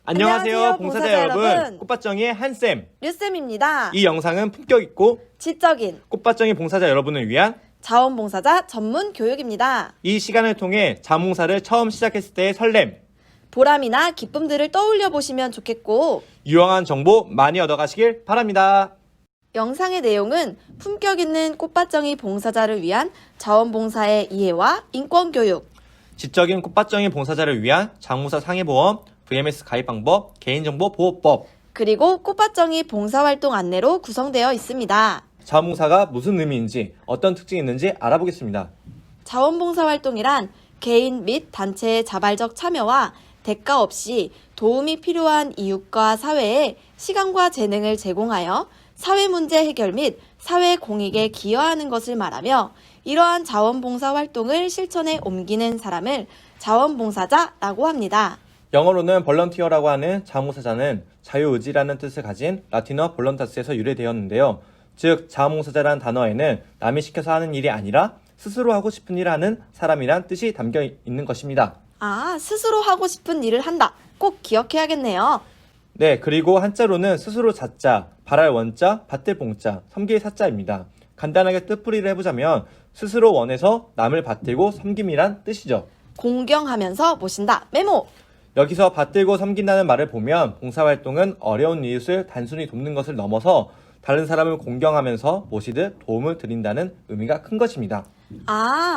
안녕하세요, 봉사자 여러분. 꽃밭정이의 한쌤, 류쌤입니다. 이 영상은 품격 있고 지적인 꽃밭정이 봉사자 여러분을 위한 자원봉사자 전문 교육입니다. 이 시간을 통해 자원봉사를 처음 시작했을 때의 설렘, 보람이나 기쁨들을 떠올려 보시면 좋겠고, 유용한 정보 많이 얻어가시길 바랍니다. 영상의 내용은 품격 있는 꽃밭정이 봉사자를 위한 자원봉사의 이해와 인권교육, 지적인 꽃밭정이 봉사자를 위한 장무사 상해보험, VMS 가입 방법, 개인정보 보호법, 그리고 꽃밭정이 봉사활동 안내로 구성되어 있습니다. 자원봉사가 무슨 의미인지, 어떤 특징이 있는지 알아보겠습니다. 자원봉사활동이란 개인 및 단체의 자발적 참여와 대가 없이 도움이 필요한 이웃과 사회에 시간과 재능을 제공하여 사회 문제 해결 및 사회 공익에 기여하는 것을 말하며, 이러한 자원봉사 활동을 실천에 옮기는 사람을 자원봉사자라고 합니다. 영어로는 볼런티어라고 하는 자원봉사자는 자유의지라는 뜻을 가진 라틴어 볼런타스에서 유래되었는데요. 즉, 자원봉사자란 단어에는 남이 시켜서 하는 일이 아니라 스스로 하고 싶은 일을 하는 사람이란 뜻이 담겨 있는 것입니다. 스스로 하고 싶은 일을 한다. 꼭 기억해야겠네요. 네, 그리고 한자로는 스스로 자자, 발할 원자, 밭을 봉자, 섬길 사자입니다. 간단하게 뜻풀이를 해보자면 스스로 원해서 남을 받들고 섬김이란 뜻이죠. 공경하면서 모신다. 메모! 여기서 받들고 섬긴다는 말을 보면 봉사활동은 어려운 이웃을 단순히 돕는 것을 넘어서 다른 사람을 공경하면서 모시듯 도움을 드린다는 의미가 큰 것입니다.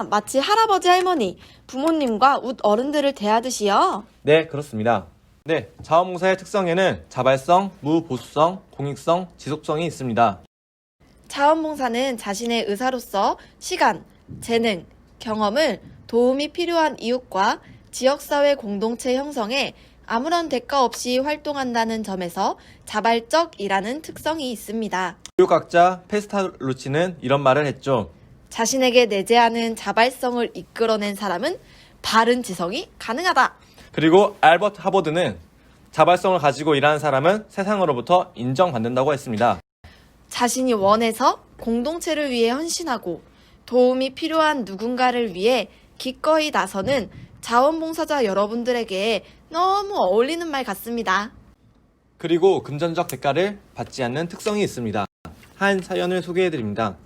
마치 할아버지 할머니, 부모님과 웃 어른들을 대하듯이요. 네, 그렇습니다. 네, 자원봉사의 특성에는 자발성, 무보수성, 공익성, 지속성이 있습니다. 자원봉사는 자신의 의사로서 시간, 재능, 경험을 도움이 필요한 이웃과 지역사회 공동체 형성에 아무런 대가 없이 활동한다는 점에서 자발적이라는 특성이 있습니다. 교육학자 페스탈루치는 이런 말을 했죠. 자신에게 내재하는 자발성을 이끌어낸 사람은 바른 지성이 가능하다. 그리고 알버트 하버드는 자발성을 가지고 일하는 사람은 세상으로부터 인정받는다고 했습니다. 자신이 원해서 공동체를 위해 헌신하고 도움이 필요한 누군가를 위해 기꺼이 나서는 자원봉사자 여러분들에게 너무 어울리는 말 같습니다. 그리고 금전적 대가를 받지 않는 특성이 있습니다. 한 사연을 소개해드립니다.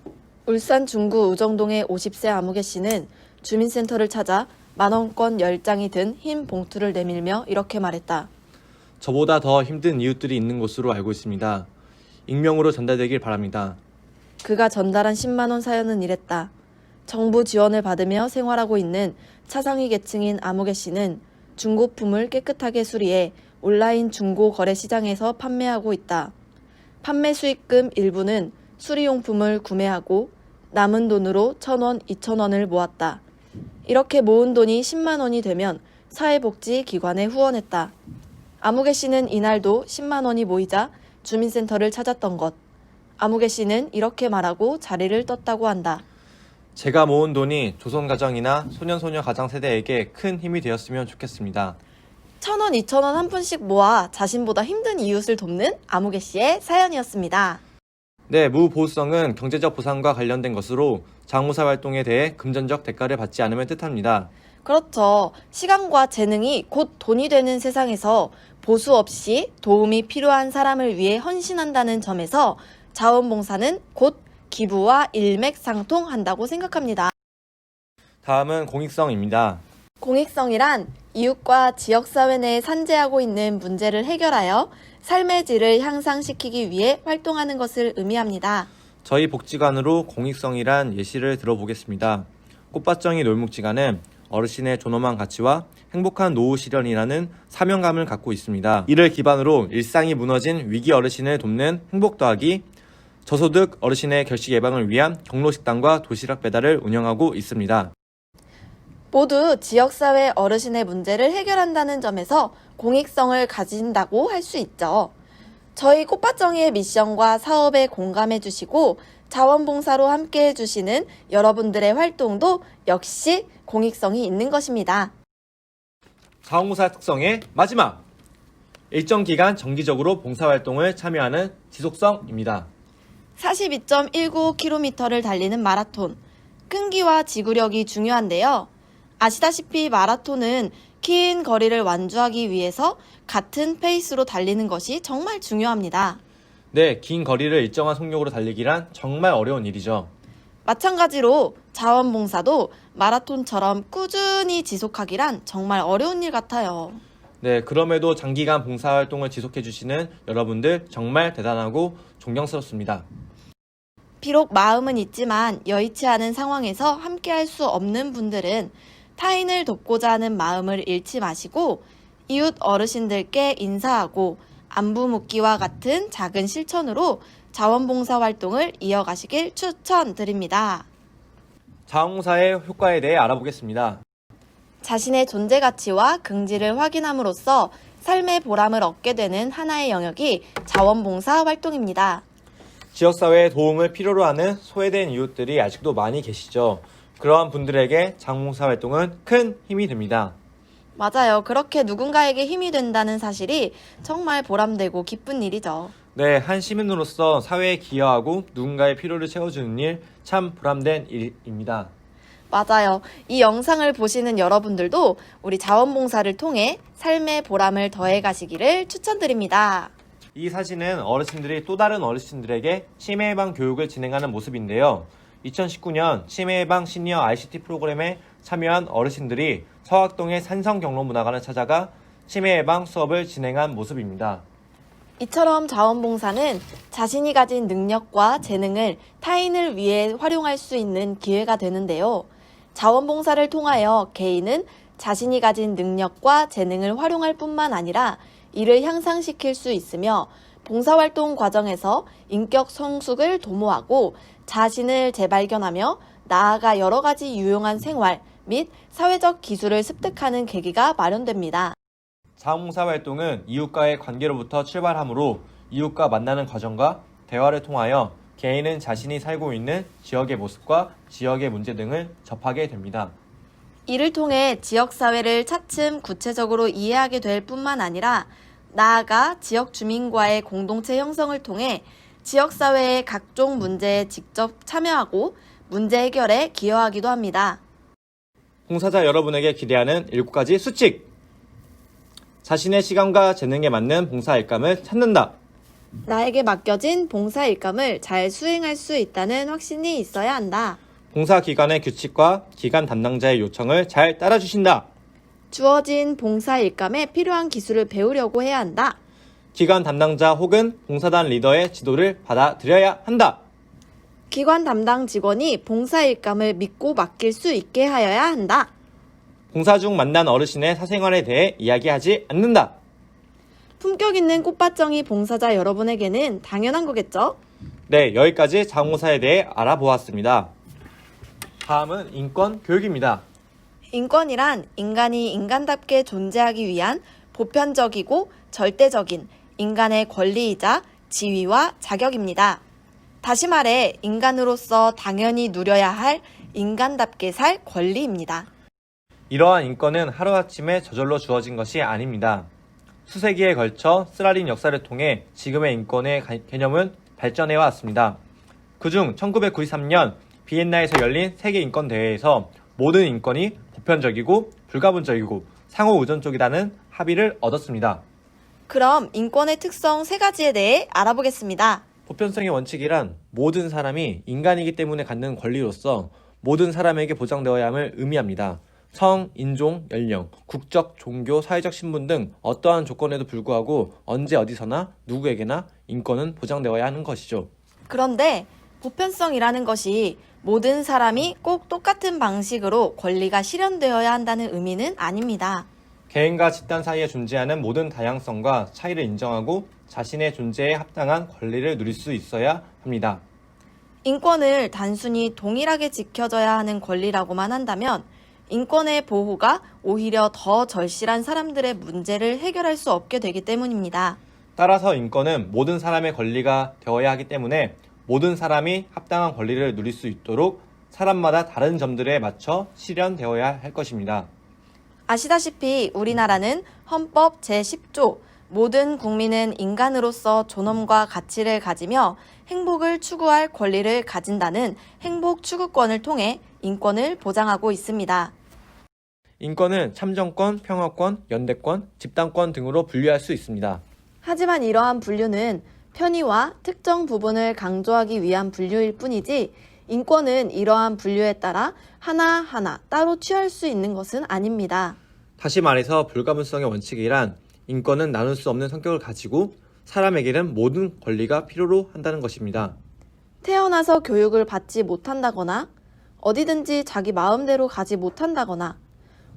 울산 중구 우정동의 50세 아무개 씨는 주민센터를 찾아 만원권 10장이 든 흰 봉투를 내밀며 이렇게 말했다. 저보다 더 힘든 이웃들이 있는 곳으로 알고 있습니다. 익명으로 전달되길 바랍니다. 그가 전달한 10만원 사연은 이랬다. 정부 지원을 받으며 생활하고 있는 차상위 계층인 아무개 씨는 중고품을 깨끗하게 수리해 온라인 중고 거래 시장에서 판매하고 있다. 판매 수익금 일부는 수리용품을 구매하고 남은 돈으로 1,000원, 2,000원을 모았다. 이렇게 모은 돈이 10만 원이 되면 사회복지기관에 후원했다. 아무개 씨는 이날도 10만 원이 모이자 주민센터를 찾았던 것. 아무개 씨는 이렇게 말하고 자리를 떴다고 한다. 제가 모은 돈이 조선가정이나 소년소녀 가장 세대에게 큰 힘이 되었으면 좋겠습니다. 1,000원, 2,000원 한 푼씩 모아 자신보다 힘든 이웃을 돕는 아무개 씨의 사연이었습니다. 네, 무보수성은 경제적 보상과 관련된 것으로 자원봉사 활동에 대해 금전적 대가를 받지 않으면 뜻합니다. 그렇죠. 시간과 재능이 곧 돈이 되는 세상에서 보수 없이 도움이 필요한 사람을 위해 헌신한다는 점에서 자원봉사는 곧 기부와 일맥상통한다고 생각합니다. 다음은 공익성입니다. 공익성이란 이웃과 지역사회 내에 산재하고 있는 문제를 해결하여 삶의 질을 향상시키기 위해 활동하는 것을 의미합니다. 저희 복지관으로 공익성이란 예시를 들어보겠습니다. 꽃밭정이 놀목지관은 어르신의 존엄한 가치와 행복한 노후 실현이라는 사명감을 갖고 있습니다. 이를 기반으로 일상이 무너진 위기 어르신을 돕는 행복 더하기, 저소득 어르신의 결식 예방을 위한 경로식당과 도시락 배달을 운영하고 있습니다. 모두 지역사회 어르신의 문제를 해결한다는 점에서 공익성을 가진다고 할 수 있죠. 저희 꽃밭정이의 미션과 사업에 공감해 주시고 자원봉사로 함께 해주시는 여러분들의 활동도 역시 공익성이 있는 것입니다. 자원봉사 특성의 마지막! 일정 기간 정기적으로 봉사활동을 참여하는 지속성입니다. 42.19km를 달리는 마라톤. 끈기와 지구력이 중요한데요. 아시다시피 마라톤은 긴 거리를 완주하기 위해서 같은 페이스로 달리는 것이 정말 중요합니다. 네, 긴 거리를 일정한 속력으로 달리기란 정말 어려운 일이죠. 마찬가지로 자원봉사도 마라톤처럼 꾸준히 지속하기란 정말 어려운 일 같아요. 네, 그럼에도 장기간 봉사활동을 지속해주시는 여러분들 정말 대단하고 존경스럽습니다. 비록 마음은 있지만 여의치 않은 상황에서 함께할 수 없는 분들은 타인을 돕고자 하는 마음을 잃지 마시고 이웃 어르신들께 인사하고 안부 묻기와 같은 작은 실천으로 자원봉사 활동을 이어가시길 추천드립니다. 자원봉사의 효과에 대해 알아보겠습니다. 자신의 존재 가치와 긍지를 확인함으로써 삶의 보람을 얻게 되는 하나의 영역이 자원봉사 활동입니다. 지역사회에 도움을 필요로 하는 소외된 이웃들이 아직도 많이 계시죠. 그러한 분들에게 자원봉사 활동은 큰 힘이 됩니다. 맞아요. 그렇게 누군가에게 힘이 된다는 사실이 정말 보람되고 기쁜 일이죠. 네, 한 시민으로서 사회에 기여하고 누군가의 필요를 채워주는 일 참 보람된 일입니다. 맞아요. 이 영상을 보시는 여러분들도 우리 자원봉사를 통해 삶의 보람을 더해 가시기를 추천드립니다. 이 사진은 어르신들이 또 다른 어르신들에게 치매 예방 교육을 진행하는 모습인데요. 2019년 치매 예방 시니어 ICT 프로그램에 참여한 어르신들이 서학동의 산성경로문화관을 찾아가 치매 예방 수업을 진행한 모습입니다. 이처럼 자원봉사는 자신이 가진 능력과 재능을 타인을 위해 활용할 수 있는 기회가 되는데요. 자원봉사를 통하여 개인은 자신이 가진 능력과 재능을 활용할 뿐만 아니라 이를 향상시킬 수 있으며 봉사활동 과정에서 인격 성숙을 도모하고 자신을 재발견하며 나아가 여러 가지 유용한 생활 및 사회적 기술을 습득하는 계기가 마련됩니다. 자원봉사 활동은 이웃과의 관계로부터 출발하므로 이웃과 만나는 과정과 대화를 통하여 개인은 자신이 살고 있는 지역의 모습과 지역의 문제 등을 접하게 됩니다. 이를 통해 지역사회를 차츰 구체적으로 이해하게 될 뿐만 아니라 나아가 지역 주민과의 공동체 형성을 통해 지역사회의 각종 문제에 직접 참여하고 문제 해결에 기여하기도 합니다. 봉사자 여러분에게 기대하는 7가지 수칙! 자신의 시간과 재능에 맞는 봉사 일감을 찾는다. 나에게 맡겨진 봉사 일감을 잘 수행할 수 있다는 확신이 있어야 한다. 봉사 기관의 규칙과 기관 담당자의 요청을 잘 따라주신다. 주어진 봉사 일감에 필요한 기술을 배우려고 해야 한다. 기관 담당자 혹은 봉사단 리더의 지도를 받아들여야 한다. 기관 담당 직원이 봉사 일감을 믿고 맡길 수 있게 하여야 한다. 봉사 중 만난 어르신의 사생활에 대해 이야기하지 않는다. 품격 있는 꽃밭정이 봉사자 여러분에게는 당연한 거겠죠? 네, 여기까지 자원봉사에 대해 알아보았습니다. 다음은 인권 교육입니다. 인권이란 인간이 인간답게 존재하기 위한 보편적이고 절대적인 인간의 권리이자 지위와 자격입니다. 다시 말해 인간으로서 당연히 누려야 할 인간답게 살 권리입니다. 이러한 인권은 하루아침에 저절로 주어진 것이 아닙니다. 수세기에 걸쳐 쓰라린 역사를 통해 지금의 인권의 개념은 발전해 왔습니다. 그중 1993년 비엔나에서 열린 세계인권대회에서 모든 인권이 보편적이고 불가분적이고 상호의존적이라는 합의를 얻었습니다. 그럼 인권의 특성 3가지에 대해 알아보겠습니다. 보편성의 원칙이란 모든 사람이 인간이기 때문에 갖는 권리로서 모든 사람에게 보장되어야 함을 의미합니다. 성, 인종, 연령, 국적, 종교, 사회적 신분 등 어떠한 조건에도 불구하고 언제 어디서나 누구에게나 인권은 보장되어야 하는 것이죠. 그런데 보편성이라는 것이 모든 사람이 꼭 똑같은 방식으로 권리가 실현되어야 한다는 의미는 아닙니다. 개인과 집단 사이에 존재하는 모든 다양성과 차이를 인정하고 자신의 존재에 합당한 권리를 누릴 수 있어야 합니다. 인권을 단순히 동일하게 지켜져야 하는 권리라고만 한다면 인권의 보호가 오히려 더 절실한 사람들의 문제를 해결할 수 없게 되기 때문입니다. 따라서 인권은 모든 사람의 권리가 되어야 하기 때문에 모든 사람이 합당한 권리를 누릴 수 있도록 사람마다 다른 점들에 맞춰 실현되어야 할 것입니다. 아시다시피 우리나라는 헌법 제10조 모든 국민은 인간으로서 존엄과 가치를 가지며 행복을 추구할 권리를 가진다는 행복 추구권을 통해 인권을 보장하고 있습니다. 인권은 참정권, 평화권, 연대권, 집단권 등으로 분류할 수 있습니다. 하지만 이러한 분류는 편의와 특정 부분을 강조하기 위한 분류일 뿐이지 인권은 이러한 분류에 따라 하나하나 따로 취할 수 있는 것은 아닙니다. 다시 말해서 불가분성의 원칙이란 인권은 나눌 수 없는 성격을 가지고 사람에게는 모든 권리가 필요로 한다는 것입니다. 태어나서 교육을 받지 못한다거나 어디든지 자기 마음대로 가지 못한다거나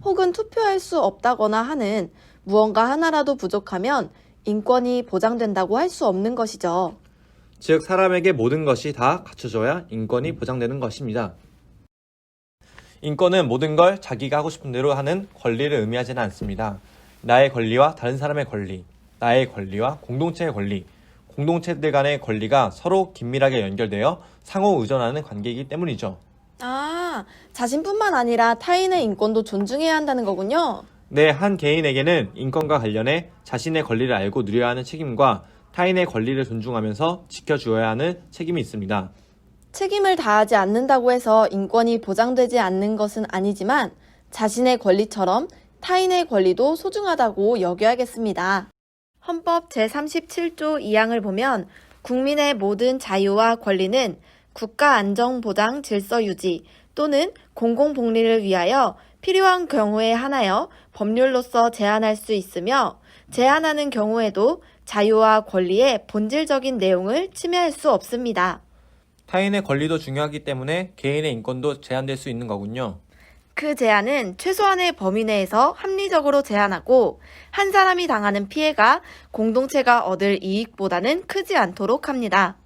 혹은 투표할 수 없다거나 하는 무언가 하나라도 부족하면 인권이 보장된다고 할 수 없는 것이죠. 즉 사람에게 모든 것이 다 갖춰져야 인권이 보장되는 것입니다. 인권은 모든 걸 자기가 하고 싶은 대로 하는 권리를 의미하지는 않습니다. 나의 권리와 다른 사람의 권리, 나의 권리와 공동체의 권리, 공동체들 간의 권리가 서로 긴밀하게 연결되어 상호 의존하는 관계이기 때문이죠. 자신뿐만 아니라 타인의 인권도 존중해야 한다는 거군요. 네, 한 개인에게는 인권과 관련해 자신의 권리를 알고 누려야 하는 책임과 타인의 권리를 존중하면서 지켜주어야 하는 책임이 있습니다. 책임을 다하지 않는다고 해서 인권이 보장되지 않는 것은 아니지만 자신의 권리처럼 타인의 권리도 소중하다고 여겨야겠습니다. 헌법 제37조 2항을 보면 국민의 모든 자유와 권리는 국가 안정 보장 질서 유지 또는 공공복리를 위하여 필요한 경우에 한하여 법률로서 제한할 수 있으며 제한하는 경우에도 자유와 권리의 본질적인 내용을 침해할 수 없습니다. 타인의 권리도 중요하기 때문에 개인의 인권도 제한될 수 있는 거군요. 그 제한은 최소한의 범위 내에서 합리적으로 제한하고 한 사람이 당하는 피해가 공동체가 얻을 이익보다는 크지 않도록 합니다.